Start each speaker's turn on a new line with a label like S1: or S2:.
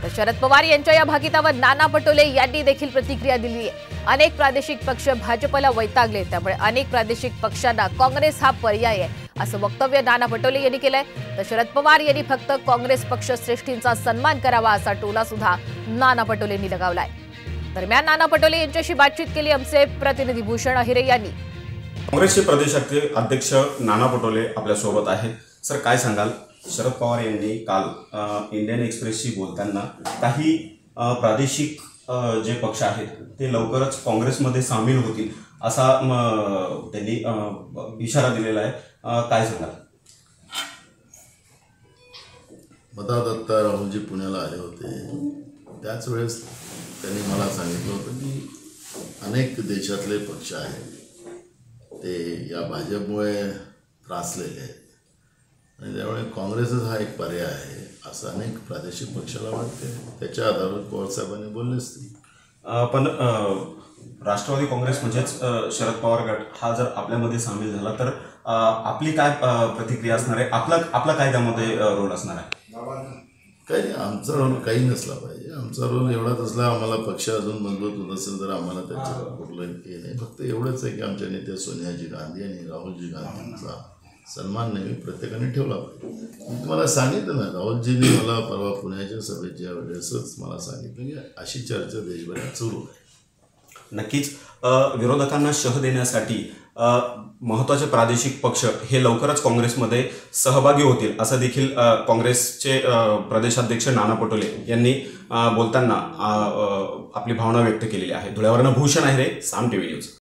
S1: तर शरद पवार यांच्या या भाकितावर नाना पटोले यांनी देखील प्रतिक्रिया दिली आहे। अनेक प्रादेशिक पक्ष भाजपला वैतागले, त्यामुळे अनेक प्रादेशिक पक्षांना काँग्रेस हा पर्याय आहे असं वक्तव्य नाना पटोले यांनी केलंय। तर शरद पवार यांनी फक्त काँग्रेस पक्ष श्रेष्ठींचा सन्मान करावा असा टोला सुद्धा नाना पटोलेंनी लगावलाय। दरम्यान नाना पटोले यांच्याशी बातचीत केली आमचे प्रतिनिधी भूषण अहिरे यांनी।
S2: काँग्रेसचे प्रदेशाचे अध्यक्ष नाना पटोले आपल्या सोबत आहेत। सर, काय सांगाल? शरद पवार यांनी काल इंडियन एक्सप्रेसशी बोलताना काही प्रादेशिक जे पक्ष आहेत ते लवकरच काँग्रेसमध्ये सामील होतील असा त्यांनी इशारा दिलेला आहे। काय सांगाल?
S3: मदादत्ता राहुलजी पुण्याला आले होते, त्याच वेळेस त्यांनी मला सांगितलं होतं की अनेक देशातले पक्ष आहेत ते या भाजपमुळे त्रासलेले आहेत आणि त्यामुळे काँग्रेसच हा एक पर्याय आहे असं अनेक प्रादेशिक पक्षाला वाटते। त्याच्या आधारावर पवारसाहेबांनी बोललेच नाही।
S2: पण राष्ट्रवादी काँग्रेस म्हणजेच शरद पवार गट हा जर आपल्यामध्ये सामील झाला तर आपली काय प्रतिक्रिया असणार आहे? आपला काय त्यामध्ये रोल असणार आहे?
S3: काही नाही, आमचा रोल काही नसला पाहिजे। आमचा रोल एवढाच असला, आम्हाला पक्ष अजून मजबूत होत असेल तर आम्हाला त्याच्यावर कुठलं हे नाही। फक्त एवढंच आहे की आमच्या नेत्या सोनियाजी गांधी आणि राहुलजी गांधींचा सन्मान नेहमी प्रत्येकाने ठेवला पाहिजे। मी तुम्हाला सांगितलं ना, राहुलजींनी मला परवा पुण्याच्या सभेच्या वेळेसच मला सांगितलं की अशी चर्चा देशभरात सुरू आहे।
S2: नक्कीच विरोधकांना शह देण्यासाठी महत्त्वाचे प्रादेशिक पक्ष हे लवकरच काँग्रेसमध्ये सहभागी होतील असं देखील काँग्रेसचे प्रदेशाध्यक्ष नाना पटोले यांनी बोलताना आपली भावना व्यक्त केलेली आहे। धुळ्यावरनं भूषण अहिरे, साम टीव्ही न्यूज।